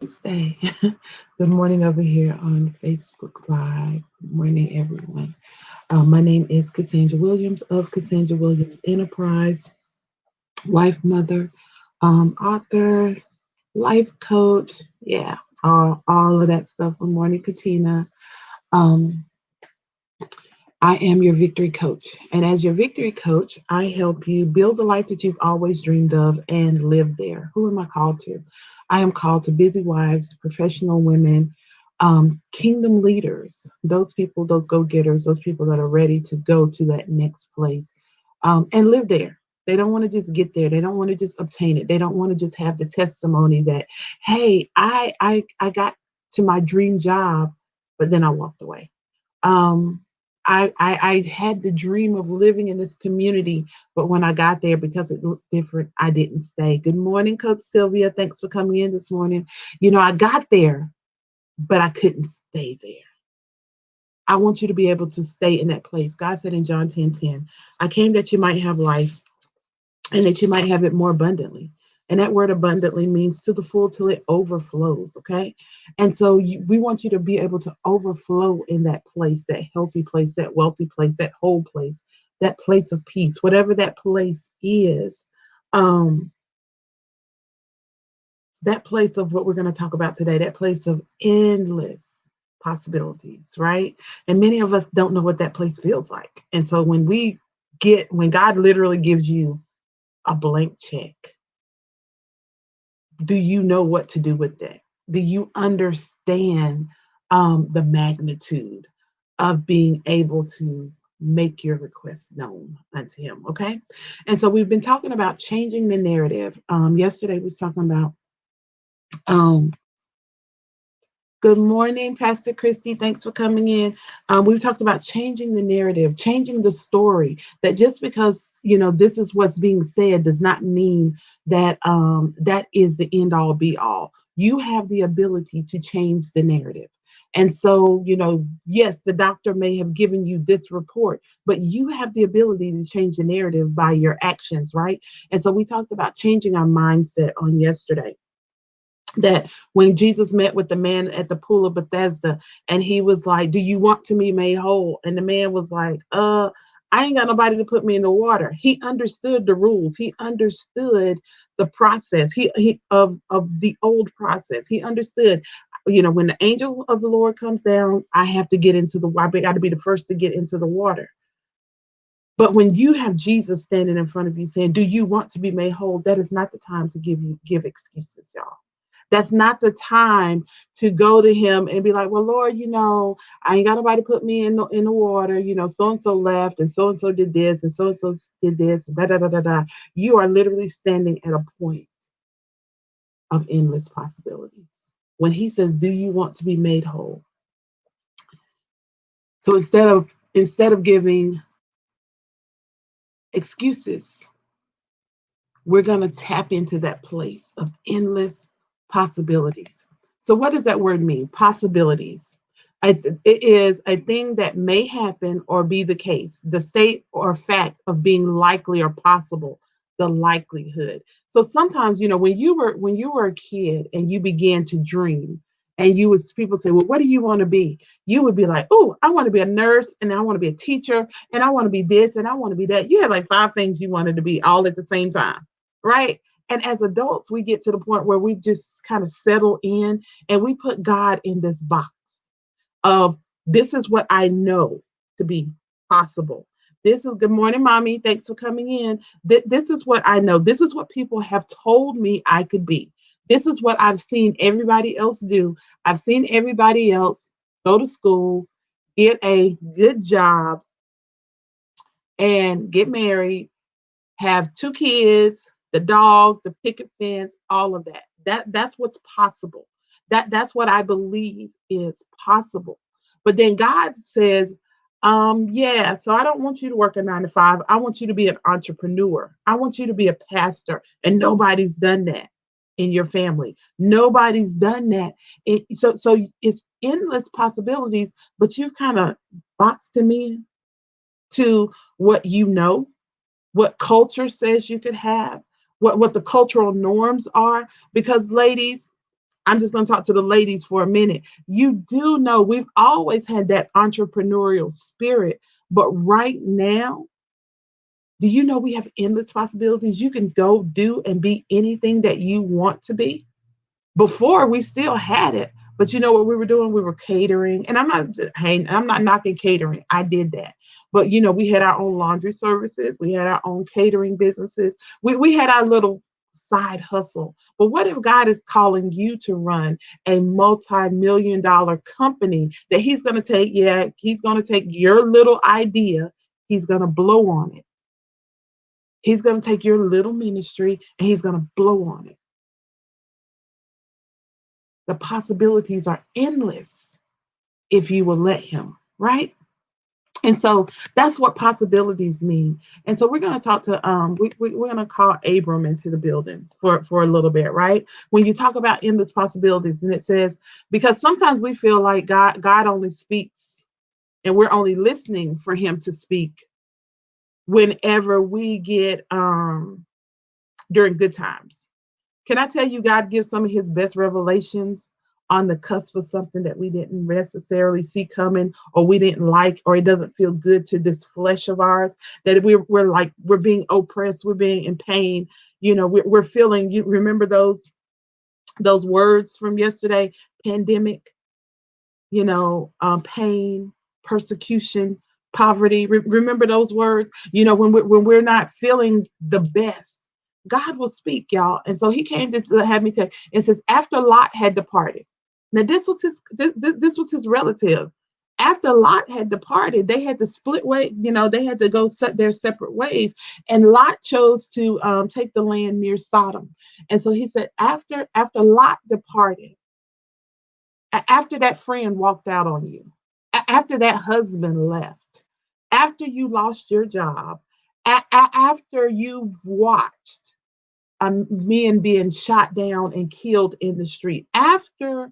Wednesday. Good morning over here on Facebook Live. Good morning, everyone. My name is Cassandra Williams of Cassandra Williams Enterprise, wife, mother, author, life coach. Yeah, all of that stuff. Good morning, Katina. Um, I am your victory coach. And as your victory coach, I help you build the life that you've always dreamed of and live there. Who am I called to? I am called to busy wives, professional women, kingdom leaders, those people, those go getters, those people that are ready to go to that next place and live there. They don't want to just get there. They don't want to just obtain it. They don't want to just have the testimony that, hey, I got to my dream job, but then I walked away. Um, I had the dream of living in this community, but when I got there, because it looked different, I didn't stay. Good morning, Coach Sylvia. Thanks for coming in this morning. I got there, but I couldn't stay there. I want you to be able to stay in that place. God said in John 10:10, I came that you might have life and that you might have it more abundantly. And that word abundantly means to the full till it overflows. Okay. And so we want you to be able to overflow in that place, that healthy place, that wealthy place, that whole place, that place of peace, whatever that place is. Um, that place of what we're going to talk about today, that place of endless possibilities, right? And many of us don't know what that place feels like. And so when God literally gives you a blank check, do you know what to do with that? Do you understand the magnitude of being able to make your requests known unto Him? Okay. And so we've been talking about changing the narrative. Yesterday we was talking about um, good morning, Pastor Christy. Thanks for coming in. We've talked about changing the narrative, changing the story. That just because this is what's being said does not mean that that is the end all be all. You have the ability to change the narrative. And so, yes, the doctor may have given you this report, but you have the ability to change the narrative by your actions, right? And so we talked about changing our mindset on yesterday, that when Jesus met with the man at the pool of Bethesda, and he was like, do you want to be made whole? And the man was like, I ain't got nobody to put me in the water. He understood the rules. He understood the process of the old process. He understood, when the angel of the Lord comes down, I have to get into I got to be the first to get into the water. But when you have Jesus standing in front of you saying, do you want to be made whole? That is not the time to give excuses, y'all. That's not the time to go to him and be like, well, Lord, I ain't got nobody to put me in the water. So and so left, and so did this, and so did this, and da da da da da. You are literally standing at a point of endless possibilities. When he says, do you want to be made whole? So instead of giving excuses, we're going to tap into that place of endless possibilities. So, what does that word mean? Possibilities. It is a thing that may happen or be the case, the state or fact of being likely or possible, the likelihood. So sometimes, when you were a kid and you began to dream, and people say, well, what do you want to be? You would be like, oh, I want to be a nurse, and I want to be a teacher, and I want to be this, and I want to be that. You had like 5 things you wanted to be all at the same time, right? And as adults, we get to the point where we just kind of settle in and we put God in this box of, this is what I know to be possible. This is, good morning, mommy. Thanks for coming in. This is what I know. This is what people have told me I could be. This is what I've seen everybody else do. I've seen everybody else go to school, get a good job, and get married, have 2 kids, the dog, the picket fence, all of that. That's what's possible. That's what I believe is possible. But then God says, yeah, so I don't want you to work a 9 to 5. I want you to be an entrepreneur. I want you to be a pastor. And nobody's done that in your family. Nobody's done that. So it's endless possibilities, but you've kind of boxed them in to what you know, what culture says you could have, what the cultural norms are. Because, ladies, I'm just going to talk to the ladies for a minute. You do know we've always had that entrepreneurial spirit, but right now, do you know we have endless possibilities? You can go do and be anything that you want to be. Before we still had it, but you know what we were doing? We were catering, and I'm not knocking catering. I did that, but you know, we had our own laundry services, we had our own catering businesses, we had our little side hustle. But what if God is calling you to run a multi-million dollar company that He's going to take? Yeah, He's going to take your little idea, He's going to blow on it. He's going to take your little ministry and He's going to blow on it. The possibilities are endless if you will let him, right? And so that's what possibilities mean. And so we're going to talk to we're going to call Abram into the building for a little bit, right? When you talk about endless possibilities, and it says, because sometimes we feel like God only speaks and we're only listening for him to speak whenever we get during good times. Can I tell you, God gives some of his best revelations on the cusp of something that we didn't necessarily see coming, or we didn't like, or it doesn't feel good to this flesh of ours, that we're like, we're being oppressed, we're being in pain. You know, we're feeling, you remember those words from yesterday, pandemic, pain, persecution, poverty. Remember those words? You know, when we're not feeling the best, God will speak, y'all. And so He came to have me tell. It says after Lot had departed. Now this was his relative. After Lot had departed, they had to split way. You know, they had to go set their separate ways. And Lot chose to take the land near Sodom. And so he said, after Lot departed, after that friend walked out on you, after that husband left, after you lost your job, after you've watched men being shot down and killed in the street, after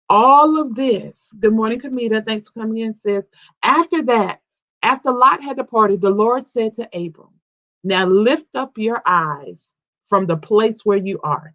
all of this, good morning, Kamita, thanks for coming in, sis. After that, after Lot had departed, the Lord said to Abram, now lift up your eyes from the place where you are.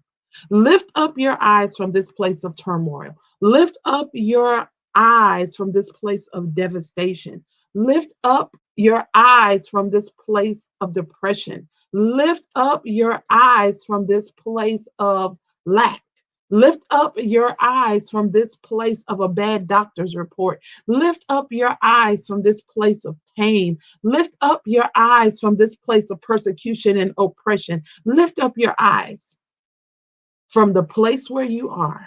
Lift up your eyes from this place of turmoil. Lift up your eyes from this place of devastation. Lift up your eyes from this place of depression. Lift up your eyes from this place of lack. Lift up your eyes from this place of a bad doctor's report. Lift up your eyes from this place of pain. Lift up your eyes from this place of persecution and oppression. Lift up your eyes from the place where you are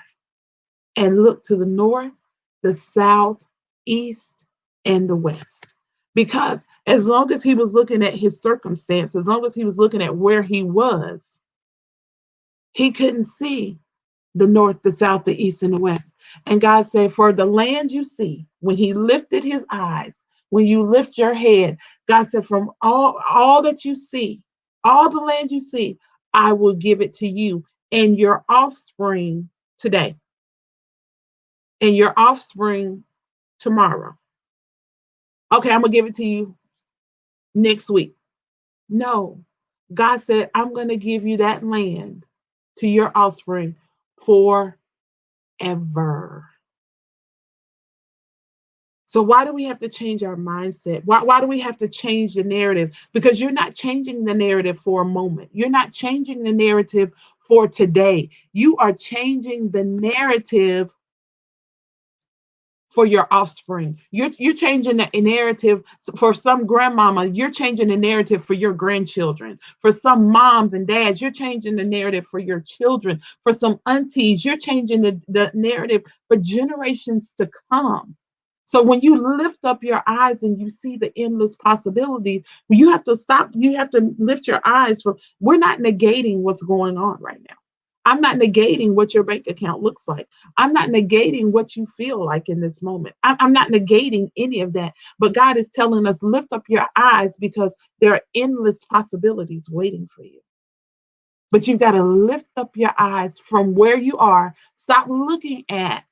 and look to the north, the south, east, and the west. Because as long as he was looking at his circumstance, as long as he was looking at where he was, he couldn't see the north, the south, the east, and the west. And God said, for the land you see, when he lifted his eyes, when you lift your head, God said, from all that you see, all the land you see, I will give it to you and your offspring today, and your offspring tomorrow. Okay, I'm going to give it to you next week. No, God said, I'm going to give you that land to your offspring forever. So why do we have to change our mindset? Why do we have to change the narrative? Because you're not changing the narrative for a moment. You're not changing the narrative for today. You are changing the narrative for your offspring. You're changing the narrative for some grandmama. You're changing the narrative for your grandchildren. For some moms and dads, you're changing the narrative for your children. For some aunties, you're changing the narrative for generations to come. So when you lift up your eyes and you see the endless possibilities, you have to stop. You have to lift your eyes from. We're not negating what's going on right now. I'm not negating what your bank account looks like. I'm not negating what you feel like in this moment. I'm not negating any of that. But God is telling us, lift up your eyes because there are endless possibilities waiting for you. But you've got to lift up your eyes from where you are. Stop looking at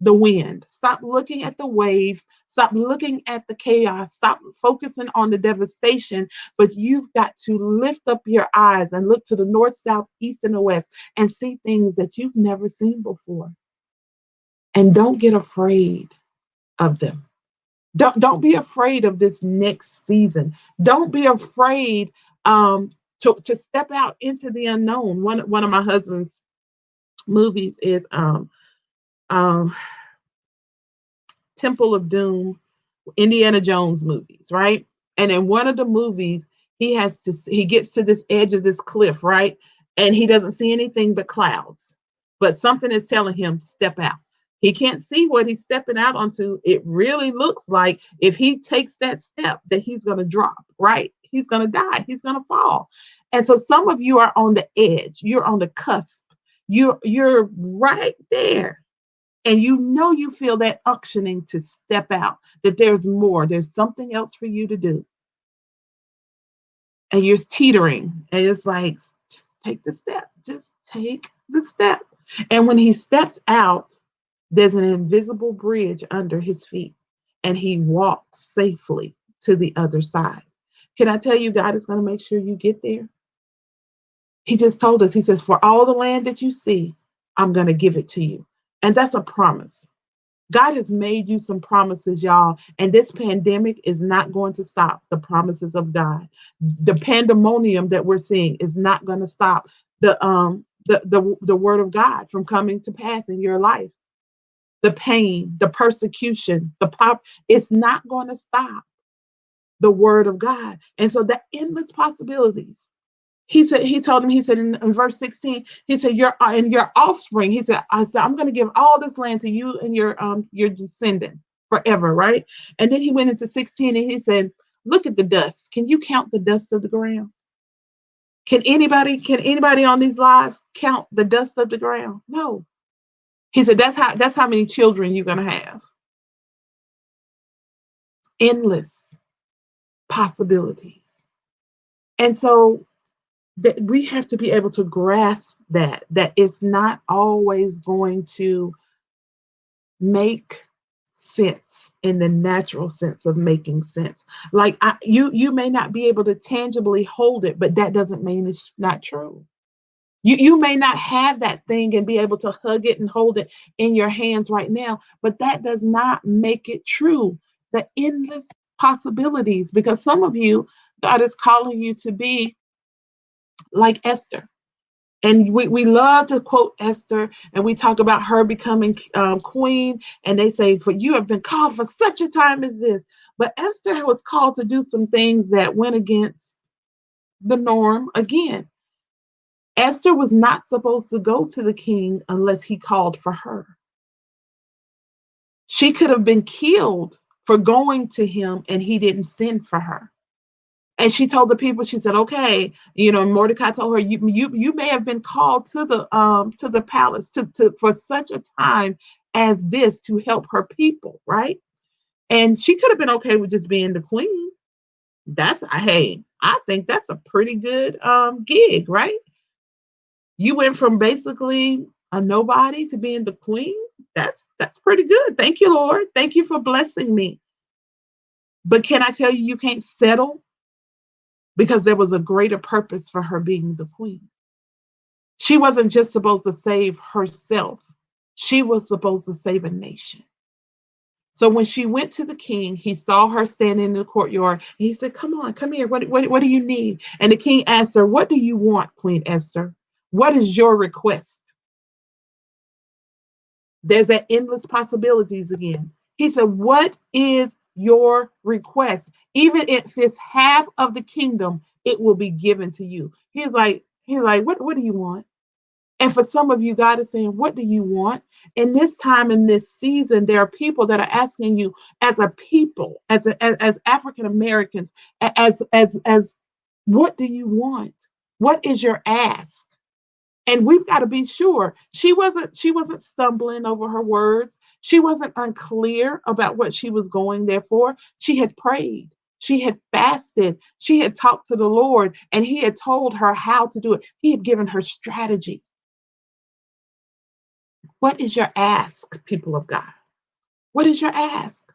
the wind. Stop looking at the waves. Stop looking at the chaos. Stop focusing on the devastation. But you've got to lift up your eyes and look to the north, south, east, and the west and see things that you've never seen before. And don't get afraid of them. Don't be afraid of this next season. Don't be afraid um, to step out into the unknown. One of my husband's movies is um, Temple of Doom, Indiana Jones movies, right? And in one of the movies, he gets to this edge of this cliff, right? And he doesn't see anything but clouds. But something is telling him, step out. He can't see what he's stepping out onto. It really looks like if he takes that step that he's going to drop, right? He's going to die. He's going to fall. And so some of you are on the edge. You're on the cusp. You're right there, and you feel that unctioning to step out, that there's more, there's something else for you to do, and you're teetering, and it's like, just take the step, just take the step. And when he steps out, there's an invisible bridge under his feet, and he walks safely to the other side. Can I tell you, God is going to make sure you get there? He just told us, he says, for all the land that you see, I'm going to give it to you. And that's a promise. God has made you some promises, y'all, and this pandemic is not going to stop the promises of God. The pandemonium that we're seeing is not going to stop the word of God from coming to pass in your life. The pain, the persecution, it's not going to stop the word of God. And so the endless possibilities. He told him, he said in verse 16, he said, your offspring, I'm going to give all this land to you and your descendants forever, right? And then he went into 16 and he said, look at the dust. Can you count the dust of the ground? Can anybody on these lives count the dust of the ground? No. He said, that's how many children you're gonna have. Endless possibilities. And so that we have to be able to grasp that it's not always going to make sense in the natural sense of making sense. Like you may not be able to tangibly hold it, but that doesn't mean it's not true. You may not have that thing and be able to hug it and hold it in your hands right now, but that does not make it true. The endless possibilities, because some of you, God is calling you to be like Esther. And we love to quote Esther, and we talk about her becoming queen. And they say, for you have been called for such a time as this. But Esther was called to do some things that went against the norm again. Esther was not supposed to go to the king unless he called for her. She could have been killed for going to him and he didn't send for her. And she told the people, she said, okay, Mordecai told her, you may have been called to the palace to for such a time as this to help her people, right? And she could have been okay with just being the queen. Hey, I think that's a pretty good gig, right? You went from basically a nobody to being the queen. That's pretty good. Thank you, Lord. Thank you for blessing me. But can I tell you, you can't settle, because there was a greater purpose for her being the queen. She wasn't just supposed to save herself. She was supposed to save a nation. So when she went to the king, he saw her standing in the courtyard. And he said, come on, come here. What do you need? And the king asked her, what do you want, Queen Esther? What is your request? There's that endless possibilities again. He said, what is your request? Even if it's half of the kingdom, it will be given to you. He's like, what do you want? And for some of you, God is saying, what do you want? In this time, in this season, there are people that are asking you, as a people, as African Americans, as what do you want? What is your ask? And we've got to be sure she wasn't stumbling over her words. She wasn't unclear about what she was going there for. She had prayed. She had fasted. She had talked to the Lord, and he had told her how to do it. He had given her strategy. What is your ask, people of God? What is your ask?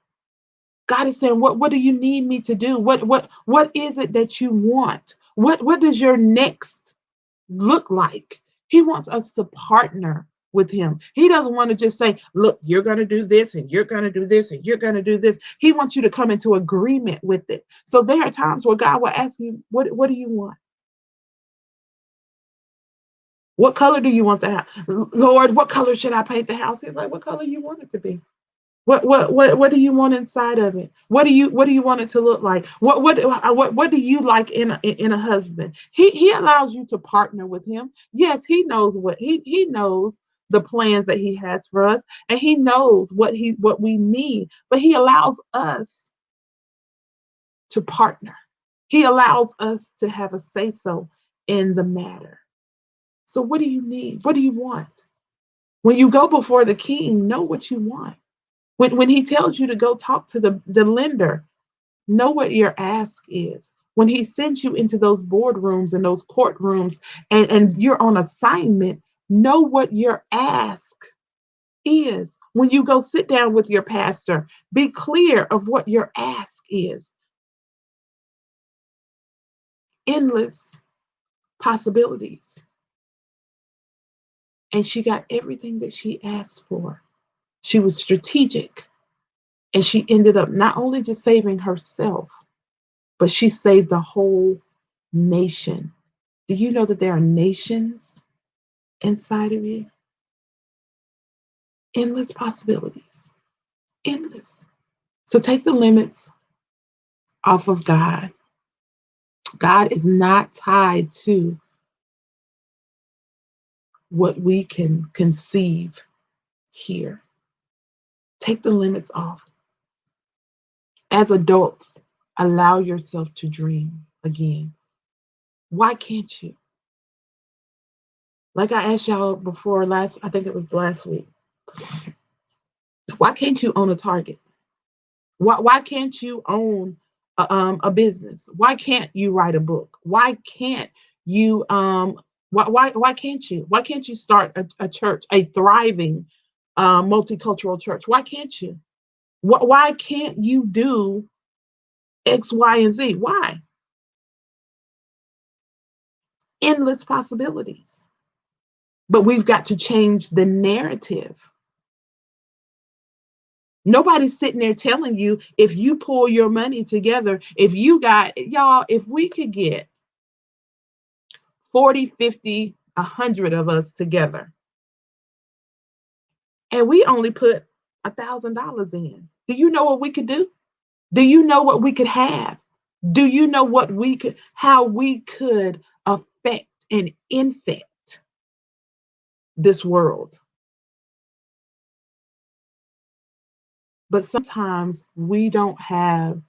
God is saying, what do you need me to do? What is it that you want? What does your next look like? He wants us to partner with him. He doesn't want to just say, look, you're going to do this and you're going to do this and you're going to do this. He wants you to come into agreement with it. So there are times where God will ask you, what do you want? What color do you want the house? Lord, what color should I paint the house? He's like, what color you want it to be? What do you want inside of it? What do you want it to look like? What do you like in a husband? He allows you to partner with him. Yes, he knows he knows the plans that he has for us, and he knows what we need, but he allows us to partner. He allows us to have a say so in the matter. So what do you need? What do you want? When you go before the king, know what you want. When he tells you to go talk to the lender, know what your ask is. When he sends you into those boardrooms and those courtrooms and you're on assignment, know what your ask is. When you go sit down with your pastor, be clear of what your ask is. Endless possibilities. And she got everything that she asked for. She was strategic. And she ended up not only just saving herself, but she saved the whole nation. Do you know that there are nations inside of you? Endless possibilities. Endless. So take the limits off of God. God is not tied to what we can conceive here. Take the limits off. As adults, allow yourself to dream again. Why can't you? Like I asked y'all before I think it was last week. Why can't you own a Target? Why can't you own a business? Why can't you write a book? Why can't you why can't you? Why can't you start a church, a thriving multicultural church? Why can't you? Why can't you do X, Y, and Z? Why? Endless possibilities. But we've got to change the narrative. Nobody's sitting there telling you if you pull your money together, if you got, y'all, if we could get 40, 50, 100 of us together and we only put $1,000 in, do you know what we could do? Do you know what we could have? Do you know how we could affect and infect this world? But sometimes we can't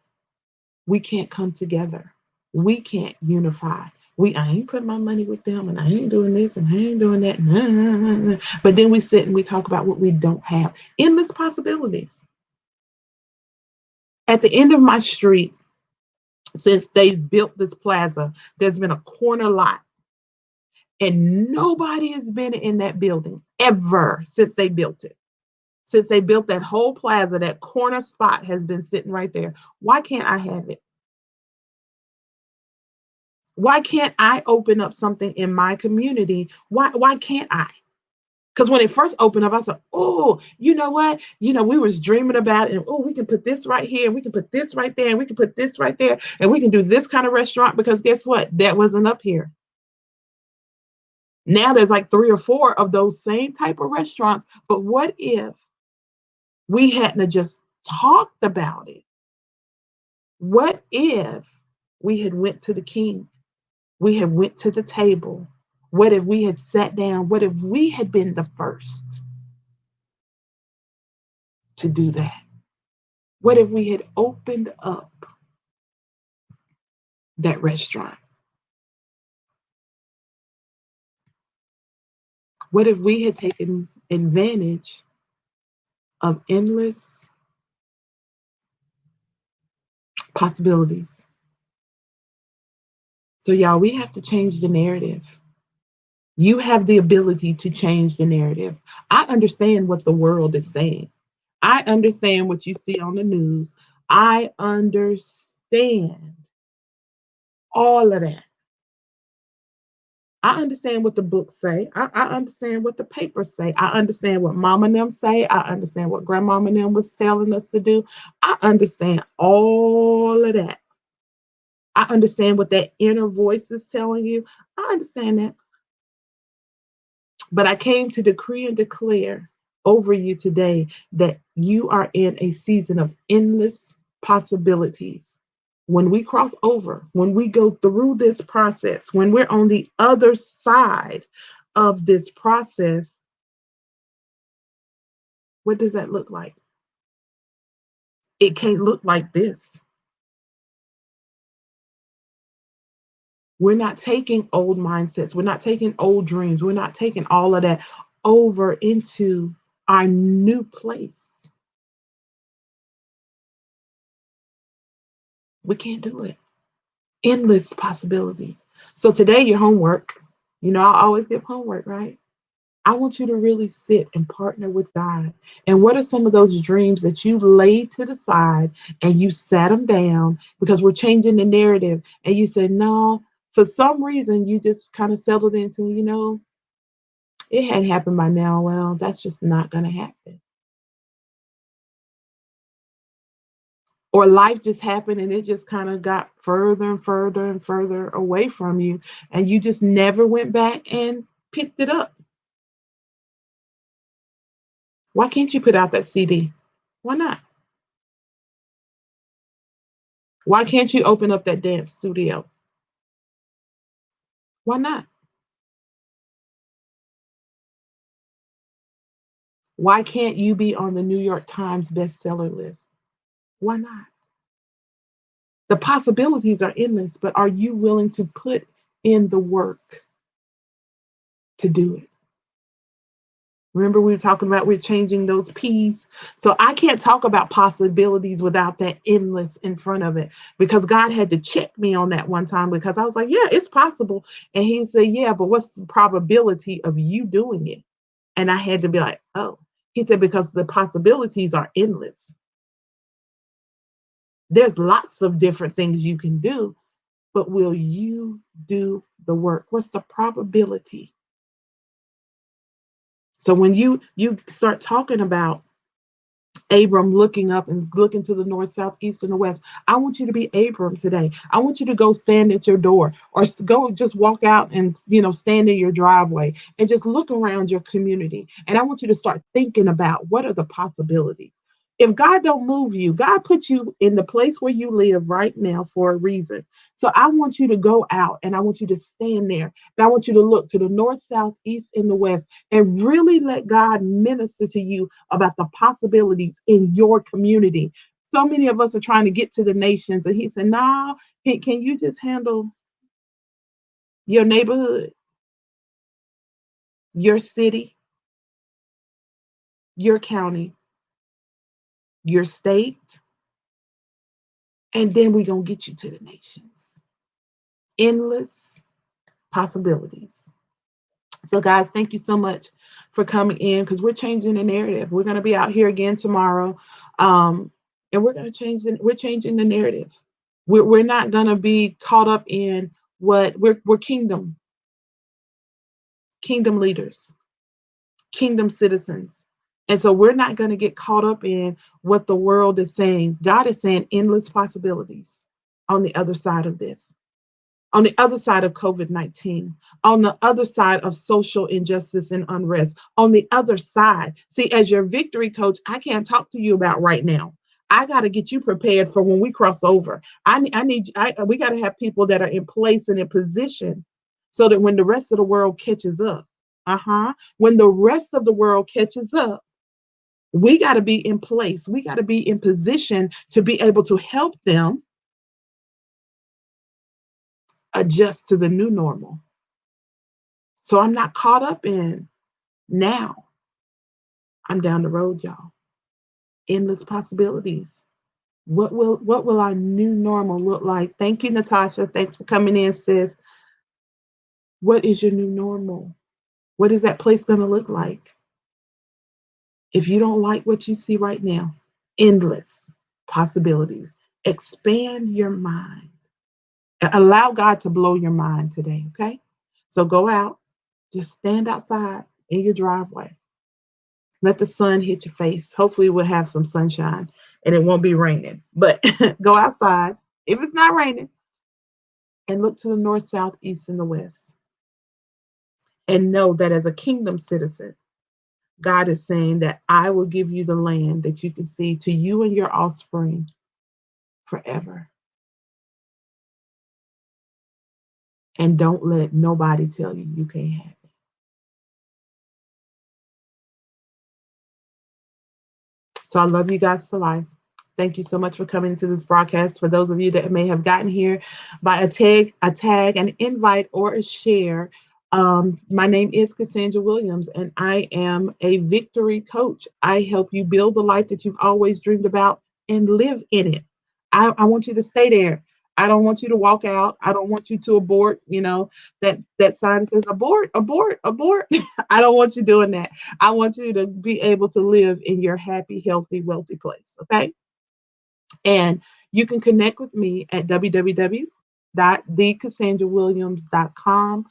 come together. We can't unify. I ain't putting my money with them and I ain't doing this and I ain't doing that. But then we sit and we talk about what we don't have. Endless possibilities. At the end of my street, since they built this plaza, there's been a corner lot. And nobody has been in that building ever since they built it. Since they built that whole plaza, that corner spot has been sitting right there. Why can't I have it? Why can't I open up something in my community? Why can't I? Because when it first opened up, I said, oh, you know what? We was dreaming about it. And oh, we can put this right here, and we can put this right there, and we can put this right there, and we can do this kind of restaurant because guess what? That wasn't up here. Now there's like 3 or 4 of those same type of restaurants. But what if we hadn't just talked about it? What if we had went to the king? We had went to the table. What if we had sat down? What if we had been the first to do that? What if we had opened up that restaurant? What if we had taken advantage of endless possibilities? So, y'all, we have to change the narrative. You have the ability to change the narrative. I understand what the world is saying. I understand what you see on the news. I understand all of that. I understand what the books say. I understand what the papers say. I understand what mama and them say. I understand what grandmama and them was telling us to do. I understand all of that. I understand what that inner voice is telling you. I understand that. But I came to decree and declare over you today that you are in a season of endless possibilities. When we cross over, when we go through this process, when we're on the other side of this process, what does that look like? It can't look like this. We're not taking old mindsets. We're not taking old dreams. We're not taking all of that over into our new place. We can't do it. Endless possibilities. So today, your homework, I always give homework, right? I want you to really sit and partner with God. And what are some of those dreams that you laid to the side and you sat them down because we're changing the narrative and you said, no, for some reason, you just kind of settled into, it hadn't happened by now. Well, that's just not going to happen. Or life just happened and it just kind of got further and further and further away from you. And you just never went back and picked it up. Why can't you put out that CD? Why not? Why can't you open up that dance studio? Why not? Why can't you be on the New York Times bestseller list? Why not? The possibilities are endless, but are you willing to put in the work to do it? Remember, we were talking about we're changing those P's. So I can't talk about possibilities without that endless in front of it because God had to check me on that one time because I was like, yeah, it's possible. And he said, yeah, but what's the probability of you doing it? And I had to be like, oh, he said, because the possibilities are endless. There's lots of different things you can do, but will you do the work? What's the probability? So when you start talking about Abram looking up and looking to the north, south, east, and the west. I want you to be Abram today. I want you to go stand at your door or go just walk out and stand in your driveway and just look around your community. And I want you to start thinking about what are the possibilities. If God don't move you, God put you in the place where you live right now for a reason. So I want you to go out and I want you to stand there. And I want you to look to the north, south, east, and the west and really let God minister to you about the possibilities in your community. So many of us are trying to get to the nations, and he said, "Nah, can you just handle your neighborhood, your city, your county, your state, and then we're gonna get you to the nations." Endless possibilities. So, guys, thank you so much for coming in because we're changing the narrative. We're going to be out here again tomorrow, and we're going to we're changing the narrative. We're not going to be caught up in what we're kingdom leaders, kingdom citizens. And so we're not going to get caught up in what the world is saying. God is saying endless possibilities on the other side of this, on the other side of COVID-19, on the other side of social injustice and unrest, on the other side. See, as your victory coach, I can't talk to you about right now. I got to get you prepared for when we cross over. We got to have people that are in place and in position so that when the rest of the world catches up, when the rest of the world catches up, we got to be in place. We got to be in position to be able to help them adjust to the new normal. So I'm not caught up in now. I'm down the road, y'all. Endless possibilities. What will our new normal look like? Thank you, Natasha. Thanks for coming in, sis. What is your new normal? What is that place going to look like? If you don't like what you see right now, endless possibilities. Expand your mind. Allow God to blow your mind today, okay? So go out, just stand outside in your driveway. Let the sun hit your face. Hopefully, we'll have some sunshine and it won't be raining. But go outside if it's not raining and look to the north, south, east, and the west. And know that as a kingdom citizen, God is saying that I will give you the land that you can see to you and your offspring forever. And don't let nobody tell you you can't have it. So I love you guys to life. Thank you so much for coming to this broadcast. For those of you that may have gotten here by a tag, an invite, or a share, my name is Cassandra Williams, and I am a victory coach. I help you build the life that you've always dreamed about and live in it. I want you to stay there. I don't want you to walk out. I don't want you to abort. That sign says abort, abort, abort. I don't want you doing that. I want you to be able to live in your happy, healthy, wealthy place. Okay. And you can connect with me at www.thecassandrawilliams.com.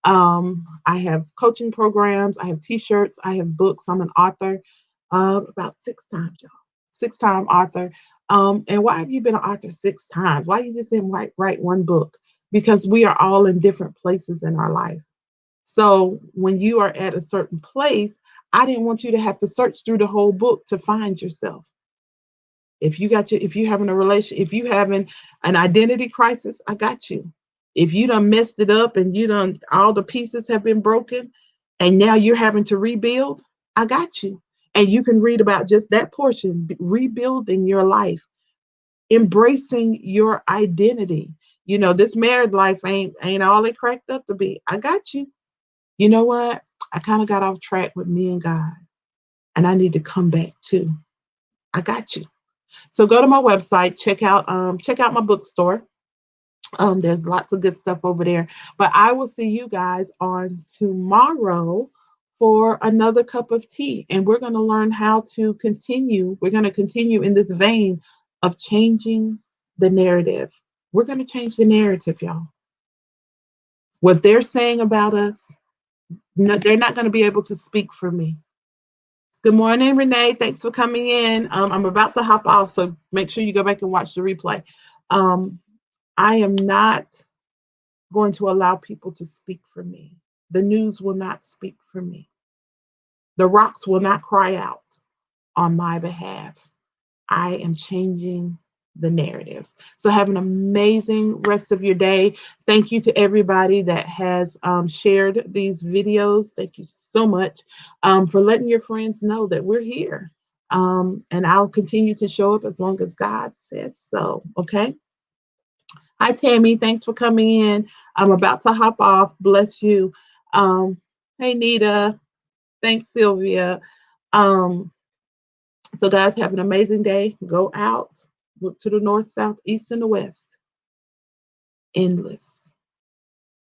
I have coaching programs, I have t-shirts, I have books. I'm an author about 6 times, y'all. 6-time author. And why have you been an author 6 times? Why you just didn't write one book? Because we are all in different places in our life. So when you are at a certain place, I didn't want you to have to search through the whole book to find yourself. If you having a relation, if you having an identity crisis, I got you. If you done messed it up and you done all the pieces have been broken and now you're having to rebuild, I got you. And you can read about just that portion, rebuilding your life, embracing your identity. This married life ain't all it cracked up to be. I got you. You know what? I kind of got off track with me and God, and I need to come back too. I got you. So go to my website, check out my bookstore. There's lots of good stuff over there. But I will see you guys on tomorrow for another cup of tea. And we're going to learn how to continue. We're going to continue in this vein of changing the narrative. We're going to change the narrative, y'all. What they're saying about us, no, they're not going to be able to speak for me. Good morning, Renee. Thanks for coming in. I'm about to hop off, so make sure you go back and watch the replay. Um, I am not going to allow people to speak for me. The news will not speak for me. The rocks will not cry out on my behalf. I am changing the narrative. So have an amazing rest of your day. Thank you to everybody that has shared these videos. Thank you so much for letting your friends know that we're here. And I'll continue to show up as long as God says so. Okay. Hi, Tammy. Thanks for coming in. I'm about to hop off. Bless you. Hey, Nita. Thanks, Sylvia. Um, so, guys, have an amazing day. Go out, look to the north, south, east, and the west. Endless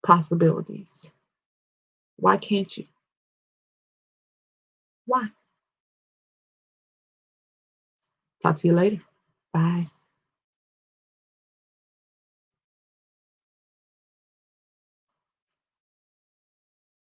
possibilities. Why can't you? Why? Talk to you later. Bye.